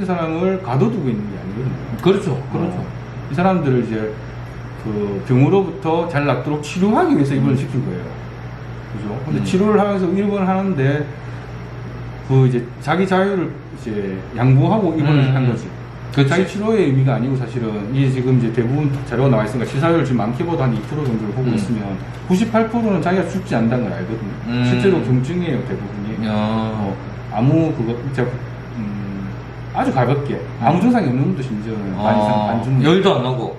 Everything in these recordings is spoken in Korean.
사람을 가둬두고 있는 게 아니거든요. 그렇죠. 그렇죠. 이 사람들을 이제 그 병으로부터 잘 낫도록 치료하기 위해서 입원을 시킨 거예요. 그죠? 근데 치료를 하면서 입원을 하는데 그 이제 자기 자유를 이제 양보하고 입원을 한 거지. 그치. 자기 치료의 의미가 아니고 사실은 이게 지금 이제 대부분 자료가 나와 있으니까 치사율 지금 많게보다 한 2% 정도를 보고 있으면 98%는 자기가 죽지 않는다는 걸 알거든요. 실제로 경증이에요 대부분이. 아무 그거 진짜 아주 가볍게 아무 증상이 없는 분도 심지어는 반 이상 반 죽는. 열도 안 나고.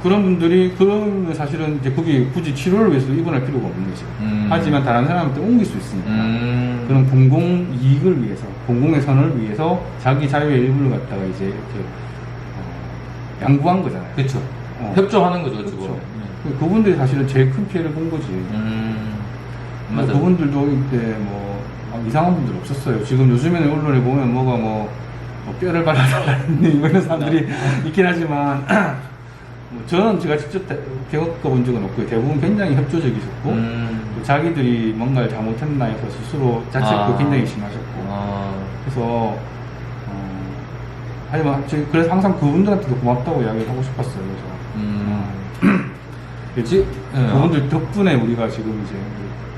그런 분들이 그러면 사실은 이제 거기 굳이 치료를 위해서 입원할 필요가 없는 거지. 하지만 다른 사람한테 옮길 수 있으니까 그런 공공 이익을 위해서, 공공의 선을 위해서 자기 자유의 일부를 갖다가 이제 이렇게 양보한 거잖아요. 그렇죠. 협조하는 거죠, 그렇죠. 지금. 그분들이 사실은 제일 큰 피해를 본 거지. 맞아요. 그분들도 이때 뭐 이상한 분들 없었어요. 지금 요즘에는 언론에 보면 뭐가 뭐 뼈를 발라달라는 이런 사람들이 있긴 하지만. 저는 제가 직접 겪어본 적은 없고요. 대부분 굉장히 협조적이셨고 또 자기들이 뭔가를 잘못했나 해서 스스로 자책도 굉장히 심하셨고 그래서 하지만 그래서 항상 그분들한테도 고맙다고 이야기를 하고 싶었어요. 그래서 그분들 덕분에 우리가 지금 이제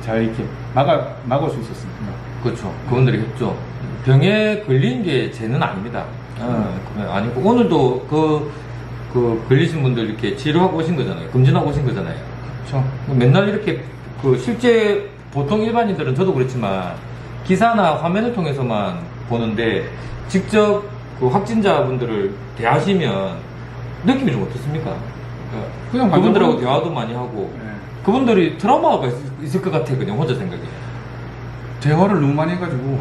잘 이렇게 막을 수 있었습니다. 그렇죠. 그분들이 했죠. 병에 걸린 게 죄는 아닙니다. 아니고 오늘도 그 걸리신 분들 이렇게 치료하고 오신 거잖아요. 검진하고 오신 거잖아요. 그렇죠. 맨날 이렇게 실제 보통 일반인들은 저도 그렇지만 기사나 화면을 통해서만 보는데 직접 그 확진자분들을 대하시면 느낌이 좀 어떻습니까? 그냥 그분들하고 대화도 많이 하고 그분들이 트라우마가 있을 것 같아. 그냥 혼자 생각이. 대화를 너무 많이 해가지고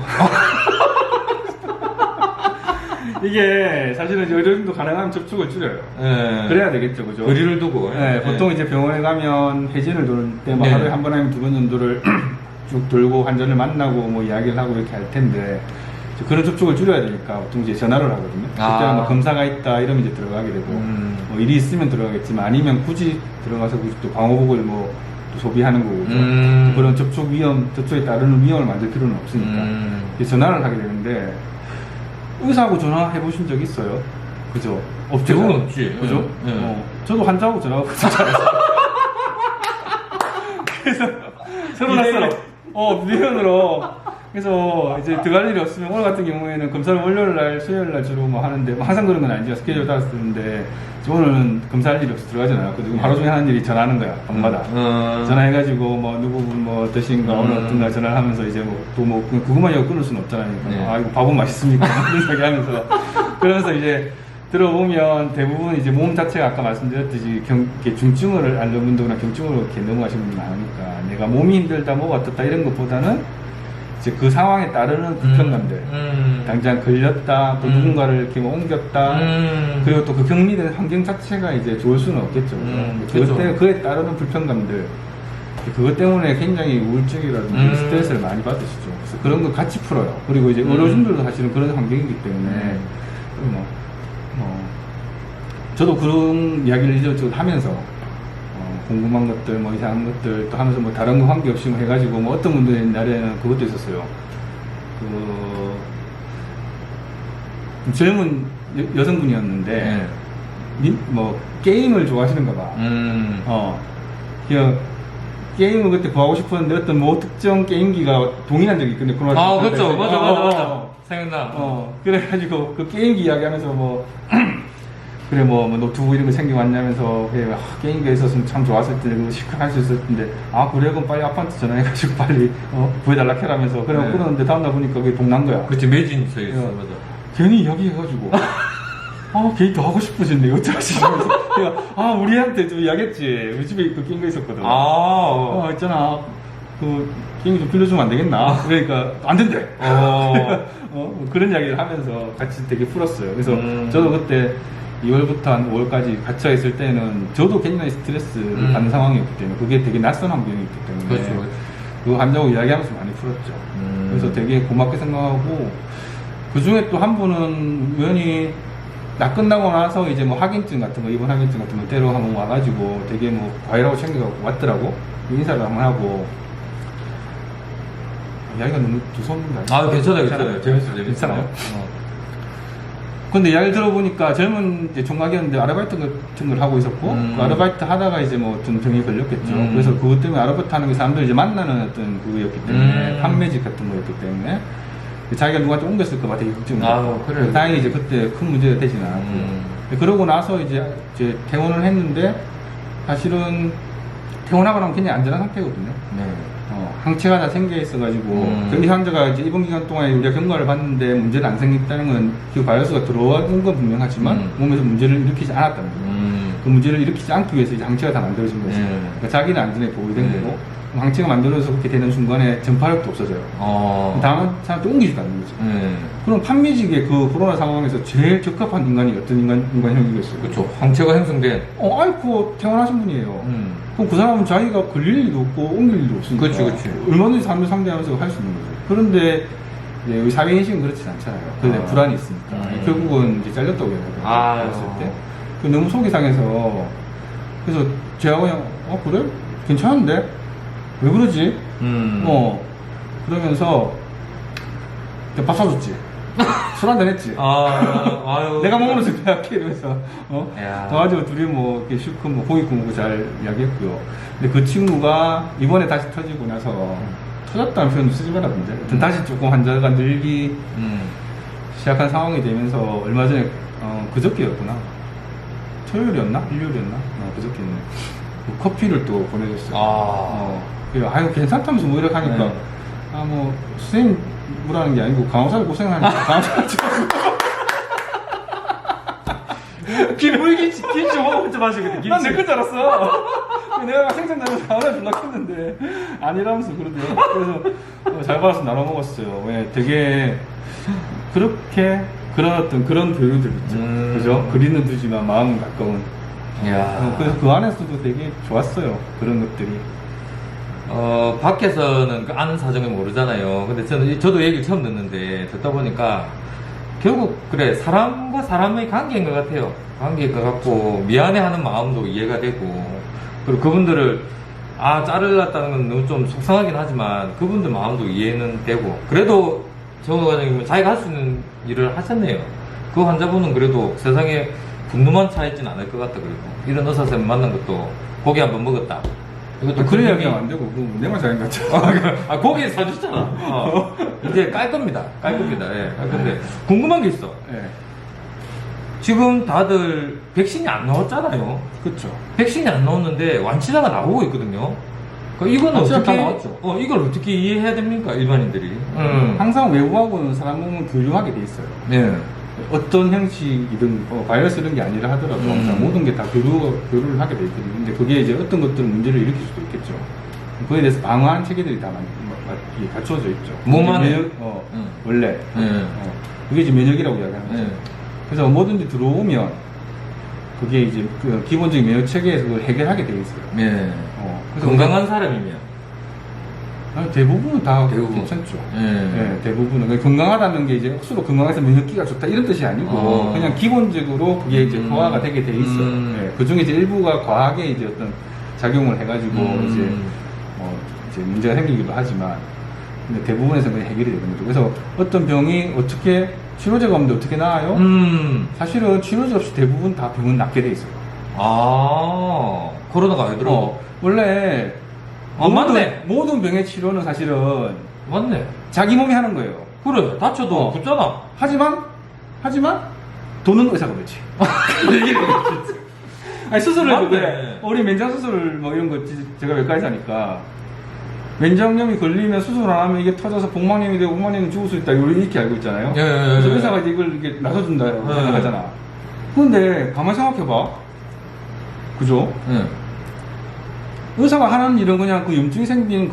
이게 사실은 의료진도 가능하면 접촉을 줄여요. 그래야 되겠죠, 그죠? 거리를 두고. 보통 이제 병원에 가면 회진을 돌 때 뭐 하루에 한 번 아니면 두 번 정도를 쭉 돌고 환자를 만나고 뭐 이야기를 하고 이렇게 할 텐데 그런 접촉을 줄여야 되니까 보통 이제 전화를 하거든요. 그때는 뭐 검사가 있다 이러면 이제 들어가게 되고 뭐 일이 있으면 들어가겠지만 아니면 굳이 들어가서 굳이 또 방호복을 뭐 또 소비하는 거고 그런 접촉에 따르는 위험을 만들 필요는 없으니까 전화를 하게 되는데. 의사하고 전화해 보신 적 있어요? 그죠? 대부분 없지. 그죠? 저도 환자하고 전화하고 그래서 서로 낯설어. 비대면으로. 그래서 이제 들어갈 일이 없으면 오늘 같은 경우에는 검사를 월요일날, 수요일날 주로 뭐 하는데 뭐 항상 그런 건 아니죠. 스케줄 따라서 쓰는데 오늘은 검사할 일이 없어 들어가진 않았거든요. 하루 종일 하는 일이 전화하는 거야. 밤마다. 전화해가지고 뭐 누구분 뭐 어떠신가 오늘 어떤가 전화를 하면서 이제 뭐 또 뭐 그것만 이거 끊을 수는 없잖아요. 아 이거 밥은 맛있습니까? 이런 소리 하면서 그러면서 이제 들어보면 대부분 이제 몸 자체가 아까 말씀드렸듯이 이렇게 중증을 앓는 분들이나 경증으로 이렇게 넘어가시는 분이 많으니까 내가 몸이 힘들다 뭐가 어떻다 이런 것보다는 이제 그 상황에 따르는 불편감들 당장 걸렸다 또 누군가를 이렇게 뭐 옮겼다 그리고 또 그 격리된 환경 자체가 이제 좋을 수는 없겠죠. 그에 따르는 불편감들 그것 때문에 굉장히 우울증이라든지 스트레스를 많이 받으시죠. 그래서 그런 거 같이 풀어요. 그리고 이제 의료진들도 사실은 그런 환경이기 때문에 저도 그런 이야기를 이것저것 하면서 궁금한 것들, 뭐 이상한 것들 또 하면서 뭐 다른 거 관계없이 뭐 해가지고 뭐 어떤 분들 옛날에는 그것도 있었어요. 젊은 여성분이었는데 뭐 게임을 좋아하시는가 봐. 게임을 그때 구하고 싶었는데 어떤 뭐 특정 게임기가 동일한 적이 있거든요. 그렇죠. 맞아. 생각나. 그래가지고 그 게임기 이야기하면서 뭐 그래 뭐 노트북 이런 거 챙겨왔냐면서 그래 게임기가 있었으면 참 좋았을 텐데 그거 시크하게 할 수 있었을 텐데 그래 그럼 빨리 아빠한테 전화해가지고 빨리 구해달라 해라면서 그래 그러는데 다음날 보니까 그게 동난 거야. 그렇지 매진 써 있어. 맞아. 괜히 이야기해가지고 괜히 더 하고 싶어졌네 어쩌지 내가 우리한테 좀 이야기했지. 우리 집에 그 게임기 있었거든. 있잖아 그 게임기 좀 빌려주면 안 되겠나? 그러니까 안 된대. 그런 이야기를 하면서 같이 되게 풀었어요. 그래서 저도 그때 2월부터 한 5월까지 갇혀 있을 때는 저도 굉장히 스트레스를 받는 상황이었기 때문에 그게 되게 낯선 환경이었기 때문에 그렇죠. 그 환자하고 이야기하면서 많이 풀었죠. 그래서 되게 고맙게 생각하고 그 중에 또 한 분은 우연히 나 끝나고 나서 이제 뭐 확인증 같은 거 입원 확인증 같은 거 때로 한번 와가지고 되게 뭐 과일하고 챙겨갖고 왔더라고. 인사를 한번 하고 이야기가 너무 두서운데. 아, 괜찮아요. 재밌어요. 괜찮아요? 근데 이야기를 들어보니까 젊은 이제 총각이었는데 아르바이트 같은 걸 하고 있었고, 그 아르바이트 하다가 이제 뭐 좀 병이 걸렸겠죠. 그래서 그것 때문에 아르바이트 하는 게 사람들 이제 만나는 어떤 그거였기 때문에, 판매직 같은 거였기 때문에, 자기가 누구한테 옮겼을까 봐 되게 걱정이었고. 그래. 다행히 이제 그때 큰 문제가 되지는 않았고. 그러고 나서 이제 퇴원을 했는데, 사실은 퇴원하고 나면 굉장히 안전한 상태거든요. 네. 항체가 다 생겨 있어가지고 이 환자가 이제 입원 기간 동안에 우리가 경과를 봤는데 문제는 안 생겼다는 건 그 바이러스가 들어온 건 분명하지만 몸에서 문제를 일으키지 않았다는 거예요. 그 문제를 일으키지 않기 위해서 이제 항체가 다 만들어진 거죠. 그러니까 자기는 안전에 보호된 거고 항체가 만들어져서 그렇게 되는 순간에 전파력도 없어져요. 다른 사람한테 옮기지도 않는 거죠. 그럼 판매직의 그 코로나 상황에서 제일 적합한 인간이 어떤 인간형이겠어요? 그렇죠. 항체가 형성된. 아이고 퇴원하신 분이에요. 그럼 그 사람은 자기가 걸릴 일도 없고 옮길 일도 없으니까. 그렇지. 얼마든지 사람을 상대하면서 할 수 있는 거죠. 그런데 이제 우리 사회인식은 그렇지 않잖아요. 그런데 불안이 있으니까. 결국은 이제 잘렸다고 해요. 잘렸을 때. 너무 속이 상해서. 그래서 제가 그냥, 그래? 괜찮은데? 왜 그러지? 그러면서 밥 사줬지. 술 한잔 했지. 아유. 내가 먹는 술 배약해 이러면서 야. 가가지고 둘이 뭐 이렇게 실컷 뭐 고기 구우고 잘 이야기했고요. 근데 그 친구가 이번에 다시 터지고 나서 터졌다는 표현 쓰지 말라던데. 하여튼 다시 조금 환자가 늘기 시작한 상황이 되면서 얼마 전에 그저께였구나. 토요일이었나? 일요일이었나? 그저께였네. 커피를 또 보내줬어요. 그래요. 아유 괜찮다면서 뭐 이렇게 하니까 네. 뭐 선생님 뭐라는 게 아니고 간호사를 고생하니까 간호사를 김치 먹을 마시거든. 난 내 건 줄 알았어. 내가 생생나서 간호사 연락했는데 아니라면서 그러더라고. 그래서 잘 받아서 나눠 먹었어요. 왜 되게 그렇게 그런 교류들 있죠. 그죠? 거리는 두지만 마음은 가까운. 그래서 그 안에서도 되게 좋았어요. 그런 것들이. 밖에서는 그 아는 사정을 모르잖아요. 근데 저도 얘기를 처음 듣는데, 듣다 보니까, 결국, 그래, 사람과 사람의 관계인 것 같아요. 관계인 것 같고, 미안해 하는 마음도 이해가 되고, 그리고 그분들을, 자르렸다는 건 너무 좀 속상하긴 하지만, 그분들 마음도 이해는 되고, 그래도, 정우 과장님은 자기가 할 수 있는 일을 하셨네요. 그 환자분은 그래도 세상에 분노만 차있진 않을 것 같다, 그리고. 이런 의사선생님 만난 것도, 고기 한번 먹었다. 이것도 그래 이야기하면 안 되고 내만 잘인 것 같아. 고기 사줬잖아. 이제 깔 겁니다. 예. 근데 궁금한 게 있어. 지금 다들 백신이 안 나왔잖아요. 그렇죠. 백신이 안 나왔는데 완치자가 나오고 있거든요. 그러니까 이건 완치자 다 어떻게 나왔죠. 이걸 어떻게 이해해야 됩니까, 일반인들이? 항상 외부하고는 사람 몸은 교류하게 돼 있어요. 네. 어떤 형식이든 바이러스 이런 게 아니라 하더라도 항상 모든 게 다 교류를 하게 돼 있거든요. 근데 그게 이제 어떤 것들은 문제를 일으킬 수도 있겠죠. 그거에 대해서 방어하는 체계들이 다 갖춰져 있죠. 몸 안에? 면역, 원래 그게 이제 면역이라고 이야기하는 거죠. 그래서 뭐든지 들어오면 그게 이제 그 기본적인 면역 체계에서 그걸 해결하게 돼 있어요. 네. 그래서 건강한 사람이면 대부분은 다 대부분. 괜찮죠. 대부분은 건강하다는 게 이제 억수로 건강해서 면역기가 좋다 이런 뜻이 아니고 그냥 기본적으로 그게 이제 소화가 되게 돼 있어요. 그 중에 이제 일부가 과하게 이제 어떤 작용을 해가지고 이제 문제가 생기기도 하지만 근데 대부분에서 그냥 해결이 되는 거죠. 그래서 어떤 병이 어떻게 치료제가 없는데 어떻게 나아요? 사실은 치료제 없이 대부분 다 병은 낫게 돼 있어요. 코로나가 왜 들어? 원래 맞네. 모든 병의 치료는 사실은 맞네. 자기 몸이 하는 거예요. 그래, 다쳐도 붙잖아. 하지만 돈은 의사가 벌지. 아니 수술을 맞네. 그래. 우리 면장 수술을 뭐 이런 거 제가 외과에서 하니까 면장염이 걸리면 수술 안 하면 이게 터져서 복막염이 되고 복막염이 죽을 수 있다. 우리 이렇게 알고 있잖아요. 그래서 의사가 이걸 이렇게 나서준다고 생각하잖아. 그런데 가만 생각해봐. 그죠? 의사가 하는 일은 그냥 그 염증이 생긴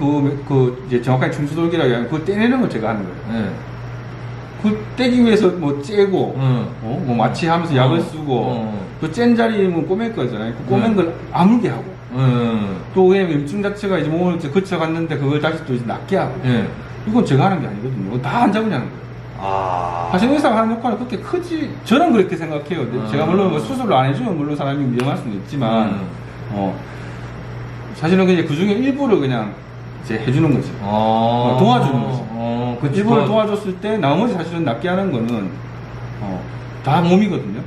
이제 정확하게 충수돌기라고 하면 그걸 떼내는 걸 제가 하는 거예요. 그걸 떼기 위해서 뭐 째고, 뭐 마취하면서 약을 쓰고, 또 짠 자리에 뭐 꼬맬 거잖아요. 그 꼬맨 걸 아물게 하고, 또 왜냐면 염증 자체가 이제 몸을 이제 거쳐갔는데 그걸 다시 또 이제 낫게 하고, 이건 제가 하는 게 아니거든요. 이건 다 환자분이 하는 거예요. 사실 의사가 하는 역할은 그렇게 크지, 저는 그렇게 생각해요. 제가 물론 뭐 수술을 안 해주면 물론 사람이 위험할 수는 있지만, 사실은 그냥 그 중에 일부를 그냥 이제 해주는 거지. 도와주는 거지. 그치. 일부러 도와줬을 때 나머지 사실은 낫게 하는 거는 다 몸이거든요.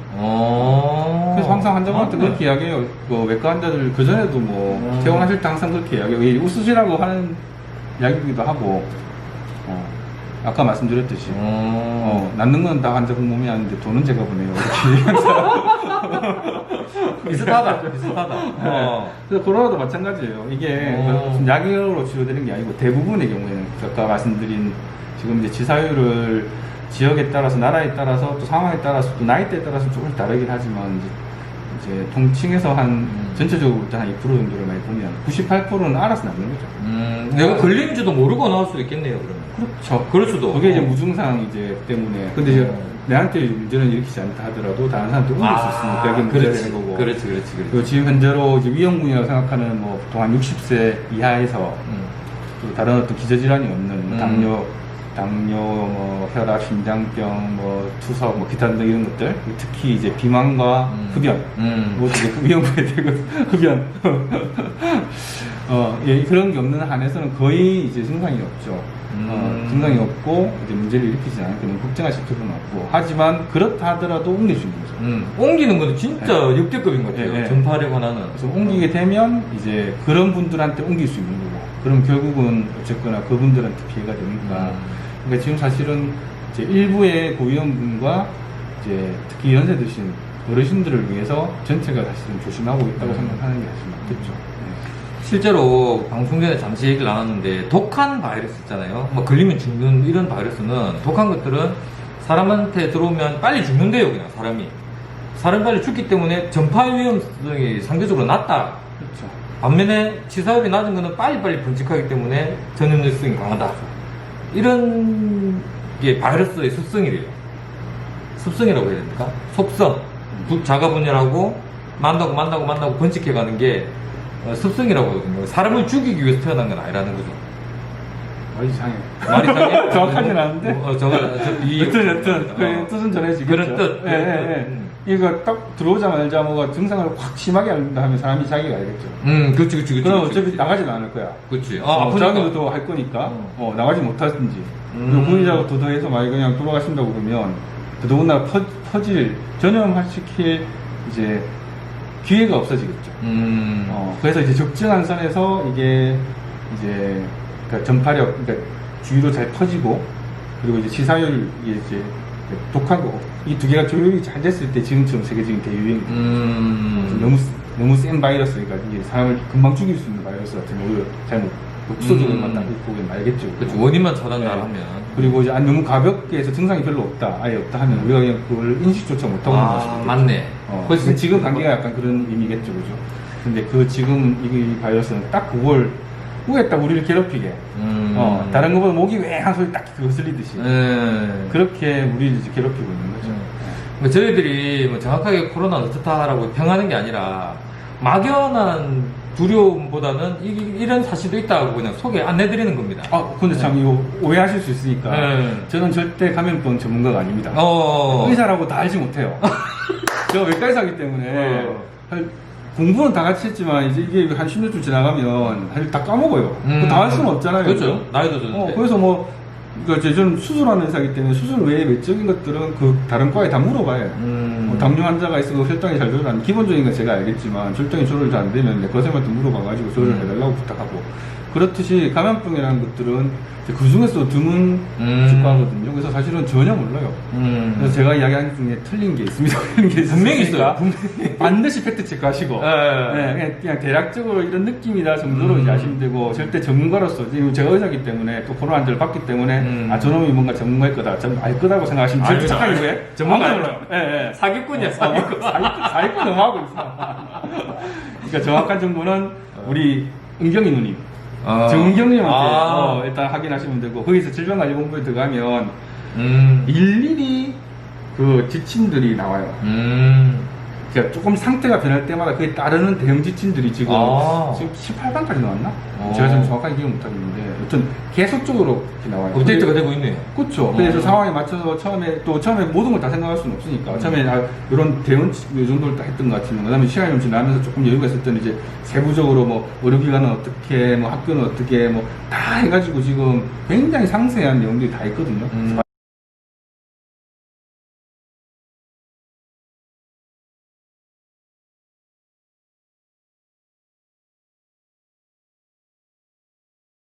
그래서 항상 환자분한테 맞네. 그렇게 이야기해요. 그 외과 환자들 그 전에도 뭐 퇴원하실 때 항상 그렇게 이야기해요. 이 웃으시라고 하는 이야기기도 하고, 아까 말씀드렸듯이 낫는 건 다 환자분 몸이 아닌데 돈은 제가 보내요. 이렇게 비슷하다. 비슷하다. 그래서 코로나도 마찬가지예요. 이게 무슨 약으로 치료되는 게 아니고 대부분의 경우에는 아까 말씀드린 지금 이제 치사율을 지역에 따라서 나라에 따라서 또 상황에 따라서 또 나이대에 따라서 조금씩 다르긴 하지만 이제 통칭해서 한 전체적으로 볼 때 한 2% 정도를 많이 보면 98%는 알아서 낫는 거죠. 내가 걸린지도 모르고 나올 수도 있겠네요, 그러면. 그렇죠. 그럴 수도. 그게 이제 무증상 이제 때문에. 근데 이제 내한테 문제는 일으키지 않다 하더라도 다른 사람한테 옮길 수 있으니까 그게 문제가 되는 거고. 그렇지. 그리고 지금 현재로 이제 위험군이라고 생각하는 뭐 보통 한 60세 이하에서 또 다른 어떤 기저질환이 없는 뭐 당뇨, 뭐 혈압, 심장병, 뭐 투석, 뭐 기타 등등 이런 것들, 특히 이제 비만과 흡연, 뭐 이제 위험군에 되고 흡연, 예, 그런 게 없는 한에서는 거의 이제 증상이 없죠. 증상이 없고 이제 문제를 일으키지 않으니까 너무 걱정하실 필요는 없고, 하지만 그렇다 하더라도 옮길 수 있는 거죠. 옮기는 건 진짜 역대급인 것 같아요. 네. 전파에 관한은. 그래서 옮기게 되면 이제 그런 분들한테 옮길 수 있는 거고, 그럼 결국은 어쨌거나 그분들한테 피해가 되니까. 그러니까 지금 사실은 이제 일부의 고위험군과 이제 특히 연세 드신 어르신들을 위해서 전체가 사실은 조심하고 있다고 생각하는 게 사실 맞겠죠. 실제로 방송 전에 잠시 얘기를 나눴는데 독한 바이러스 있잖아요. 뭐 걸리면 죽는 이런 바이러스는 독한 것들은 사람한테 들어오면 빨리 죽는데요, 그냥 사람이. 사람이 빨리 죽기 때문에 전파 위험성이 상대적으로 낮다. 그렇죠. 반면에 치사율이 낮은 거는 빨리빨리 번식하기 때문에 전염력성이 강하다. 이런 게 바이러스의 습성이래요. 습성이라고 해야 됩니까? 속성. 자가 분열하고 만나고 번식해가는 게 습성이라고 하거든요. 사람을 죽이기 위해서 태어난 건 아니라는 거죠. 말이 이상해. 말이 이상해? 정확하진 않은데? 여튼, 그 뜻은 전해지겠죠. 그런 뜻. 예, 예, 예. 이거 딱 들어오자마자 뭐가 증상을 확 심하게 앓는다 하면 사람이 자기가 알겠죠. 그렇지. 그럼 어차피 나가지는 않을 거야. 그렇지. 자기도 더 할 거니까, 나가지 못하든지. 그리고 군의자가 더 더해서 만약 그냥 돌아가신다고 그러면, 더더군다나 전염시킬 이제 기회가 없어지겠죠. 그래서 이제 적정한 선에서 이게 이제 그러니까 전파력, 그러니까 주위로 잘 퍼지고, 그리고 이제 치사율, 이제 독하고, 이 두 개가 조율이 잘 됐을 때 지금처럼 세계적인 대유행, 너무 센 바이러스니까 이게 사람을 금방 죽일 수 있는 바이러스 같은 오히려 잘못 국소적으로만 딱 보기엔 알겠죠. 그렇죠. 원인만 차단하면. 그리고 이제 너무 가볍게 해서 증상이 별로 없다, 아예 없다 하면 우리가 그냥 그걸 인식조차 못하고 있는 것이죠. 맞네. 그래서 지금 관계가 약간 그런 의미겠죠, 그죠? 근데 지금 이 바이러스는 딱 그걸 우에 딱 우리를 괴롭히게, 다른 것보다 목이 왱한 소리 딱 거슬리듯이 그렇게 우리를 이제 괴롭히고 있는 거죠. 저희들이 뭐 정확하게 코로나는 어떻다라고 평하는 게 아니라 막연한 두려움보다는 이런 사실도 있다고 그냥 소개 안내드리는 겁니다. 근데 참 이거 오해하실 수 있으니까 저는 절대 감염병 전문가가 아닙니다. 의사라고 다 알지 못해요. 제가 외과에서 하기 때문에 공부는 다 같이 했지만 이게 한 10년쯤 지나가면 사실 다 까먹어요. 다 할 수는 없잖아요. 그렇죠. 나이도 드는데. 그래서 그러니까 저는 수술하는 의사이기 때문에 수술 외에 외적인 것들은 그 다른 과에 다 물어봐요. 당뇨 환자가 있어도 혈당이 잘 조절 안, 기본적인 건 제가 알겠지만 혈당이 조절 잘 안 되면 내 거sem한테 물어봐가지고 조절을 해달라고 부탁하고, 그렇듯이 감염병이라는 것들은 그 중에서도 드문 치과거든요. 그래서 사실은 전혀 몰라요. 그래서 제가 이야기하는 중에 틀린 게 있습니다. 틀린 게 분명히 있으니까 있어요. 반드시 팩트 체크하시고, 그냥 대략적으로 이런 느낌이다 정도로 이제 아시면 되고, 절대 전문가로서 지금 제가 의사기 때문에 또 코로나 환자를 봤기 때문에 저놈이 뭔가 전문가일 거다, 전 알 거다고 생각하시면 절대 착각이 왜? 전문가 몰라요. 사기꾼이야, 사기꾼. 사기꾼 너무 하고 있어. 그러니까 정확한 정보는 우리 은경이 누님, 정경님한테 일단 확인하시면 되고, 거기서 질병관리본부에 들어가면 일일이 그 지침들이 나와요. 그러니까 조금 상태가 변할 때마다 그에 따르는 대응 지침들이 지금 아. 지금 18강까지 나왔나? 어. 제가 지금 정확하게 기억 못하겠는데 여튼 계속적으로 이렇게 나와요. 업데이트가 되고 있네요. 그렇죠. 그래서 상황에 맞춰서 처음에 모든 걸 다 생각할 수는 없으니까 처음에 이런 대응 이 정도를 딱 했던 것 같으면 그다음에 시간이 좀 지나면서 조금 여유가 있을 때는 이제 세부적으로 뭐 의료기관은 어떻게 뭐 학교는 어떻게 뭐 다 해가지고 지금 굉장히 상세한 내용들이 다 있거든요.